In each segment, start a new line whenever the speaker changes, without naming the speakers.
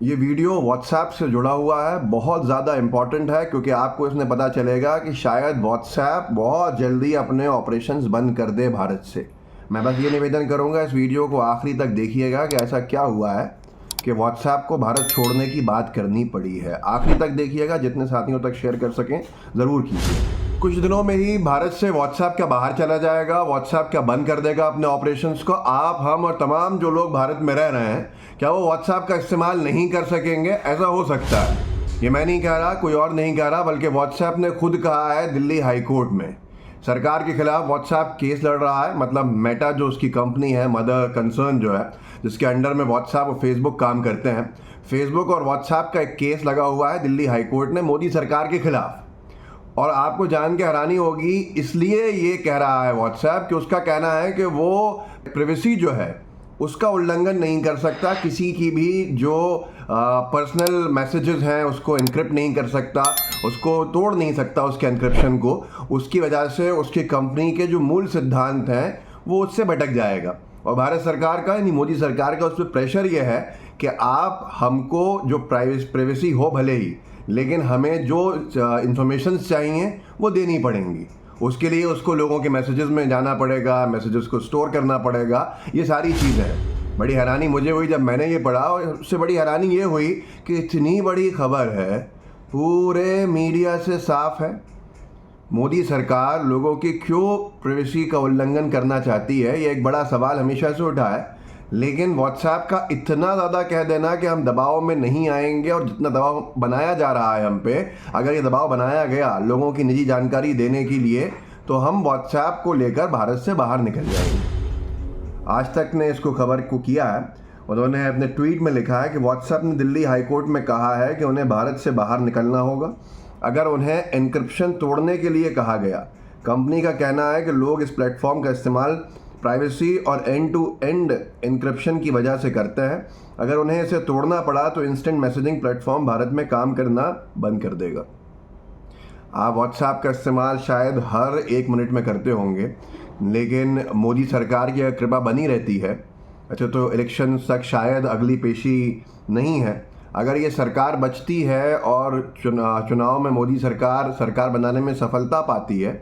ये video WhatsApp से जुड़ा हुआ है, बहुत ज़्यादा इम्पॉर्टेंट है क्योंकि आपको इसमें पता चलेगा कि शायद व्हाट्सएप बहुत जल्दी अपने ऑपरेशंस बंद कर दे भारत से। मैं बस ये निवेदन करूंगा, इस वीडियो को आखिरी तक देखिएगा कि ऐसा क्या हुआ है कि व्हाट्सएप को भारत छोड़ने की बात करनी पड़ी है। आखिरी तक देखिएगा, जितने साथियों तक शेयर कर सकें ज़रूर कीजिए। कुछ दिनों में ही भारत से व्हाट्सएप क्या बाहर चला जाएगा, व्हाट्सएप क्या बंद कर देगा अपने ऑपरेशंस को। आप, हम और तमाम जो लोग भारत में रह रहे हैं, क्या वो व्हाट्सएप का इस्तेमाल नहीं कर सकेंगे? ऐसा हो सकता है। ये मैं नहीं कह रहा, कोई और नहीं कह रहा, बल्कि व्हाट्सएप ने खुद कहा है दिल्ली हाई कोर्ट में। सरकार के खिलाफ व्हाट्सएप केस लड़ रहा है, मतलब मेटा जो उसकी कंपनी है, मदर कंसर्न जो है, जिसके अंडर में व्हाट्सएप और फेसबुक काम करते हैं, फेसबुक और व्हाट्सएप का एक केस लगा हुआ है दिल्ली हाई कोर्ट ने मोदी सरकार के खिलाफ। और आपको जान के हैरानी होगी, इसलिए ये कह रहा है व्हाट्सएप कि उसका कहना है कि वो प्राइवेसी जो है उसका उल्लंघन नहीं कर सकता, किसी की भी जो पर्सनल मैसेजेस हैं उसको एनक्रिप्ट नहीं कर सकता, उसको तोड़ नहीं सकता उसके एनक्रिप्शन को। उसकी वजह से उसकी कंपनी के जो मूल सिद्धांत हैं वो उससे भटक जाएगा। और भारत सरकार का, यानी मोदी सरकार का, उस पर प्रेशर ये है कि आप हमको जो प्राइवेसी हो भले ही, लेकिन हमें जो इंफॉर्मेशन चाहिए वो देनी पड़ेंगी। उसके लिए उसको लोगों के मैसेजेस में जाना पड़ेगा, मैसेजेस को स्टोर करना पड़ेगा, ये सारी चीज़ें हैं। बड़ी हैरानी मुझे हुई जब मैंने ये पढ़ा, और उससे बड़ी हैरानी ये हुई कि इतनी बड़ी खबर है, पूरे मीडिया से साफ है। मोदी सरकार लोगों की क्यों प्राइवेसी का उल्लंघन करना चाहती है, ये एक बड़ा सवाल हमेशा से उठा है। लेकिन व्हाट्सएप का इतना ज़्यादा कह देना कि हम दबाव में नहीं आएंगे, और जितना दबाव बनाया जा रहा है हम पे, अगर ये दबाव बनाया गया लोगों की निजी जानकारी देने के लिए, तो हम व्हाट्सएप को लेकर भारत से बाहर निकल जाएंगे। आज तक ने इसको खबर को किया है, उन्होंने अपने ट्वीट में लिखा है कि व्हाट्सएप ने दिल्ली हाई कोर्ट में कहा है कि उन्हें भारत से बाहर निकलना होगा अगर उन्हें एन्क्रिप्शन तोड़ने के लिए कहा गया। कंपनी का कहना है कि लोग इस प्लेटफॉर्म का इस्तेमाल प्राइवेसी और एंड टू एंड एन्क्रिप्शन की वजह से करते हैं। अगर उन्हें इसे तोड़ना पड़ा तो इंस्टेंट मैसेजिंग प्लेटफॉर्म भारत में काम करना बंद कर देगा। आप व्हाट्सएप का इस्तेमाल शायद हर 1 मिनट में करते होंगे, लेकिन मोदी सरकार की कृपा बनी रहती है। अच्छा, तो इलेक्शन तक शायद अगली पेशी नहीं है। अगर ये सरकार बचती है और चुनाव में मोदी सरकार बनाने में सफलता पाती है,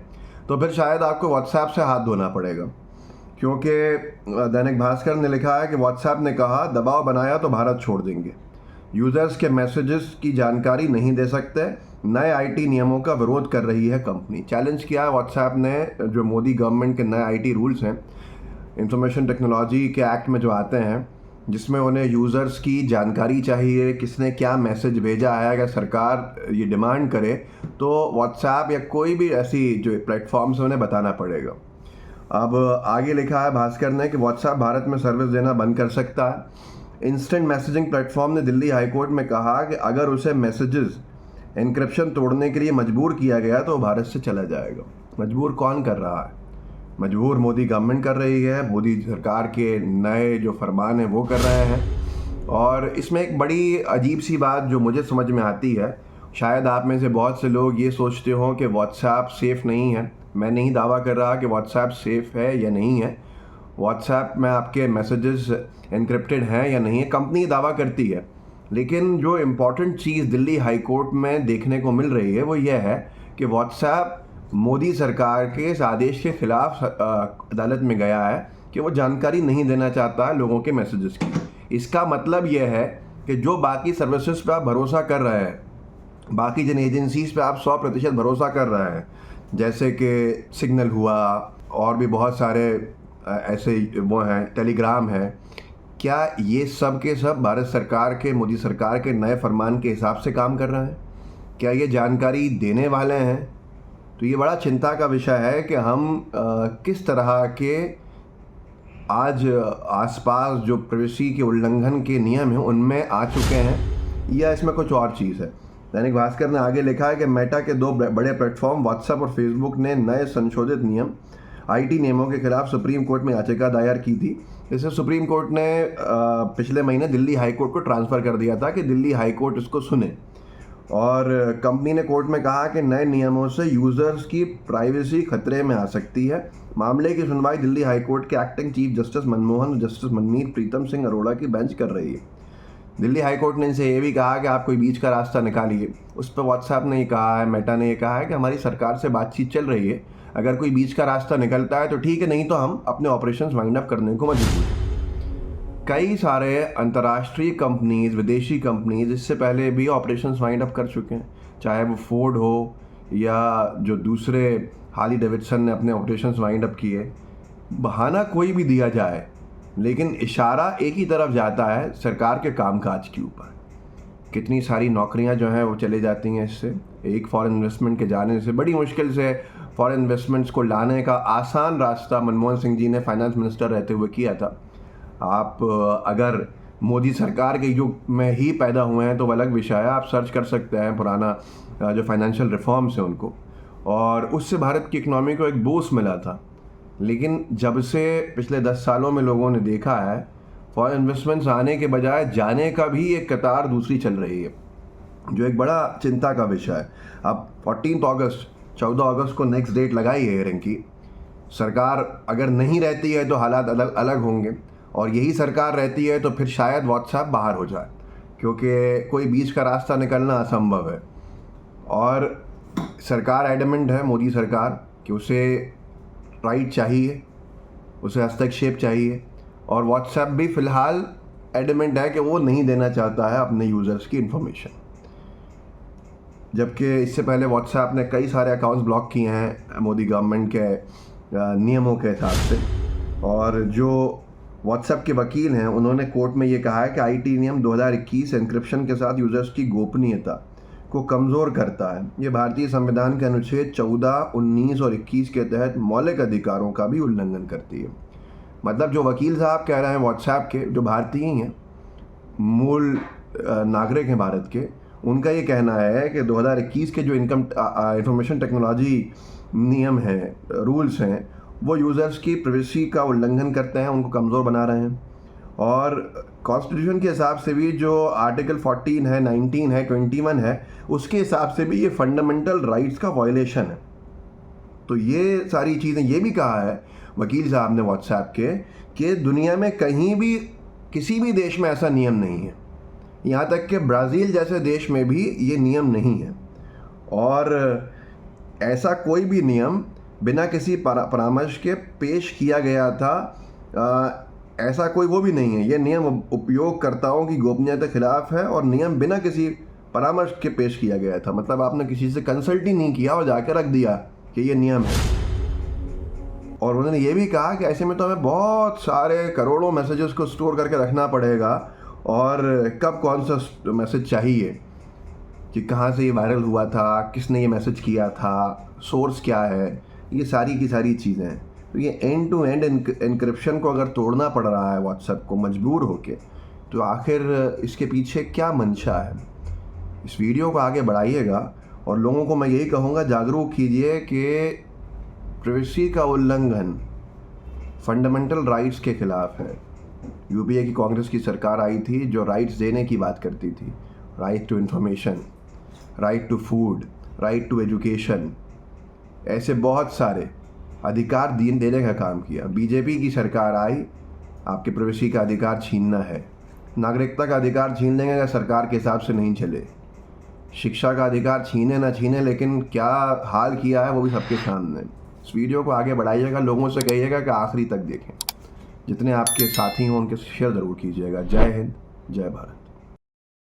तो फिर शायद आपको व्हाट्सएप से हाथ धोना पड़ेगा। क्योंकि दैनिक भास्कर ने लिखा है कि व्हाट्सएप ने कहा दबाव बनाया तो भारत छोड़ देंगे, यूज़र्स के मैसेजेस की जानकारी नहीं दे सकते, नए आईटी नियमों का विरोध कर रही है कंपनी। चैलेंज किया है व्हाट्सएप ने जो मोदी गवर्नमेंट के नए आईटी रूल्स हैं, इंफॉर्मेशन टेक्नोलॉजी के एक्ट में जो आते हैं, जिसमें उन्हें यूज़र्स की जानकारी चाहिए, किसने क्या मैसेज भेजा है। अगर सरकार ये डिमांड करे तो व्हाट्सएप या कोई भी ऐसी जो प्लेटफॉर्म्स हैं उन्हें बताना पड़ेगा। अब आगे लिखा है भास्कर ने कि व्हाट्सएप भारत में सर्विस देना बंद कर सकता है। इंस्टेंट मैसेजिंग प्लेटफॉर्म ने दिल्ली हाई कोर्ट में कहा कि अगर उसे मैसेजेस एन्क्रिप्शन तोड़ने के लिए मजबूर किया गया तो भारत से चला जाएगा। मजबूर कौन कर रहा है? मजबूर मोदी गवर्नमेंट कर रही है, मोदी सरकार के नए जो फरमान हैं वो कर रहे हैं। और इसमें एक बड़ी अजीब सी बात जो मुझे समझ में आती है, शायद आप में से बहुत से लोग ये सोचते हो कि व्हाट्सएप सेफ़ नहीं है। मैं नहीं दावा कर रहा कि व्हाट्सएप सेफ़ है या नहीं है, व्हाट्सएप में आपके मैसेजेस एन्क्रिप्टेड हैं या नहीं है, कंपनी दावा करती है। लेकिन जो इम्पॉर्टेंट चीज़ दिल्ली हाई कोर्ट में देखने को मिल रही है वो ये है कि व्हाट्सएप मोदी सरकार के इस आदेश के खिलाफ अदालत में गया है कि वो जानकारी नहीं देना चाहता है लोगों के मैसेजेस की। इसका मतलब ये है कि जो बाकी सर्विसेज पे आप भरोसा कर रहे हैं, बाकी जिन एजेंसीज़ पे आप 100% भरोसा कर रहे हैं, जैसे कि सिग्नल हुआ और भी बहुत सारे ऐसे वो हैं, टेलीग्राम है, क्या ये सब के सब भारत सरकार के, मोदी सरकार के नए फरमान के हिसाब से काम कर रहे हैं? क्या ये जानकारी देने वाले हैं? तो ये बड़ा चिंता का विषय है कि हम किस तरह के आज आसपास जो प्राइवेसी के उल्लंघन के नियम हैं उनमें आ चुके हैं, या इसमें कुछ और चीज़ है। दैनिक भास्कर ने आगे लिखा है कि मेटा के 2 बड़े प्लेटफॉर्म व्हाट्सएप और फेसबुक ने नए संशोधित नियम आईटी नियमों के खिलाफ सुप्रीम कोर्ट में याचिका दायर की थी। इसे सुप्रीम कोर्ट ने पिछले महीने दिल्ली हाई कोर्ट को ट्रांसफ़र कर दिया था कि दिल्ली हाई कोर्ट इसको सुने। और कंपनी ने कोर्ट में कहा कि नए नियमों से यूज़र्स की प्राइवेसी खतरे में आ सकती है। मामले की सुनवाई दिल्ली हाई कोर्ट के एक्टिंग चीफ जस्टिस मनमोहन और जस्टिस मनमीत प्रीतम सिंह अरोड़ा की बेंच कर रही है। दिल्ली हाई कोर्ट ने इनसे ये भी कहा कि आप कोई बीच का रास्ता निकालिए। उस पर व्हाट्सएप ने ये कहा है, मेटा ने ये कहा है कि हमारी सरकार से बातचीत चल रही है, अगर कोई बीच का रास्ता निकलता है तो ठीक है, नहीं तो हम अपने ऑपरेशंस वाइंड अप करने को मजबूर हैं। कई सारे अंतर्राष्ट्रीय कंपनीज, विदेशी कंपनीज इससे पहले भी ऑपरेशंस वाइंड अप कर चुके हैं, चाहे वो फोर्ड हो या जो दूसरे हार्ली डेविडसन ने अपने ऑपरेशंस वाइंड अप किए। बहाना कोई भी दिया जाए, लेकिन इशारा एक ही तरफ जाता है, सरकार के कामकाज के ऊपर। कितनी सारी नौकरियां जो हैं वो चले जाती हैं इससे। एक फॉरेन इन्वेस्टमेंट के जाने से बड़ी मुश्किल से फॉरेन इन्वेस्टमेंट्स को लाने का आसान रास्ता मनमोहन सिंह जी ने फाइनेंस मिनिस्टर रहते हुए किया था। आप अगर मोदी सरकार के युग में ही पैदा हुए हैं तो वो अलग विषय है, आप सर्च कर सकते हैं पुराना जो फाइनेंशियल रिफॉर्म्स है उनको, और उससे भारत की इकनॉमी को एक बूस्ट मिला था। लेकिन जब से पिछले 10 सालों में लोगों ने देखा है, फॉरेन इन्वेस्टमेंट्स आने के बजाय जाने का भी एक कतार दूसरी चल रही है, जो एक बड़ा चिंता का विषय है। अब 14 अगस्त को नेक्स्ट डेट लगाई है हियरिंग की। सरकार अगर नहीं रहती है तो हालात अलग अलग होंगे, और यही सरकार रहती है तो फिर शायद व्हाट्सएप बाहर हो जाए, क्योंकि कोई बीच का रास्ता निकलना असंभव है। और सरकार एडमेंट है, मोदी सरकार, कि उसे राइट चाहिए, उसे हस्तक्षेप चाहिए, और व्हाट्सएप भी फ़िलहाल एडमेंट है कि वो नहीं देना चाहता है अपने यूज़र्स की इन्फॉर्मेशन। जबकि इससे पहले व्हाट्सएप ने कई सारे अकाउंट्स ब्लॉक किए हैं मोदी गवर्नमेंट के नियमों के हिसाब से। और जो व्हाट्सएप के वकील हैं उन्होंने कोर्ट में ये कहा है कि आईटी नियम 2021 एन्क्रिप्शन के साथ यूज़र्स की गोपनीयता को कमज़ोर करता है। ये भारतीय संविधान के अनुच्छेद 14, 19 और 21 के तहत मौलिक अधिकारों का भी उल्लंघन करती है। मतलब जो वकील साहब कह रहे हैं व्हाट्सएप के, जो भारतीय हैं, मूल नागरिक हैं भारत के, उनका ये कहना है कि 2021 के जो इंफॉर्मेशन टेक्नोलॉजी नियम हैं, रूल्स हैं, वो यूज़र्स की प्राइवेसी का उल्लंघन करते हैं, उनको कमज़ोर बना रहे हैं। और कॉन्स्टिट्यूशन के हिसाब से भी जो आर्टिकल 14 है, 19 है, 21 है, उसके हिसाब से भी ये फंडामेंटल राइट्स का वायलेशन है। तो ये सारी चीज़ें, ये भी कहा है वकील साहब ने व्हाट्सएप के कि दुनिया में कहीं भी किसी भी देश में ऐसा नियम नहीं है, यहाँ तक कि ब्राज़ील जैसे देश में भी ये नियम नहीं है। और ऐसा कोई भी नियम बिना किसी परामर्श के पेश किया गया था, ऐसा कोई वो भी नहीं है। ये नियम उपयोगकर्ताओं की गोपनीयता के खिलाफ है, और नियम बिना किसी परामर्श के पेश किया गया था। मतलब आपने किसी से कंसल्ट ही नहीं किया और जाकर रख दिया कि ये नियम है। और उन्होंने ये भी कहा कि ऐसे में तो हमें बहुत सारे करोड़ों मैसेजेस को स्टोर करके रखना पड़ेगा, और कब कौन सा मैसेज चाहिए, कि कहाँ से ये वायरल हुआ था, किसने ये मैसेज किया था, सोर्स क्या है, ये सारी की सारी चीज़ें हैं। तो ये एंड टू एंड एन्क्रिप्शन को अगर तोड़ना पड़ रहा है व्हाट्सएप को मजबूर होके, तो आखिर इसके पीछे क्या मंशा है। इस वीडियो को आगे बढ़ाइएगा, और लोगों को मैं यही कहूँगा, जागरूक कीजिए कि प्राइवेसी का उल्लंघन फंडामेंटल राइट्स के खिलाफ है। यूपीए की कांग्रेस की सरकार आई थी जो राइट्स देने की बात करती थी, right to information, right to food, right to education, ऐसे बहुत सारे अधिकार देने का काम किया। बीजेपी की सरकार आई, आपके प्राइवेसी का अधिकार छीनना है, नागरिकता का अधिकार छीन लेंगे अगर सरकार के हिसाब से नहीं चले, शिक्षा का अधिकार छीने ना छीने, लेकिन क्या हाल किया है वो भी सबके सामने। इस वीडियो को आगे बढ़ाइएगा, लोगों से कहिएगा कि आखिरी तक देखें, जितने आपके साथी हों उनके शेयर ज़रूर कीजिएगा। जय हिंद, जय भारत।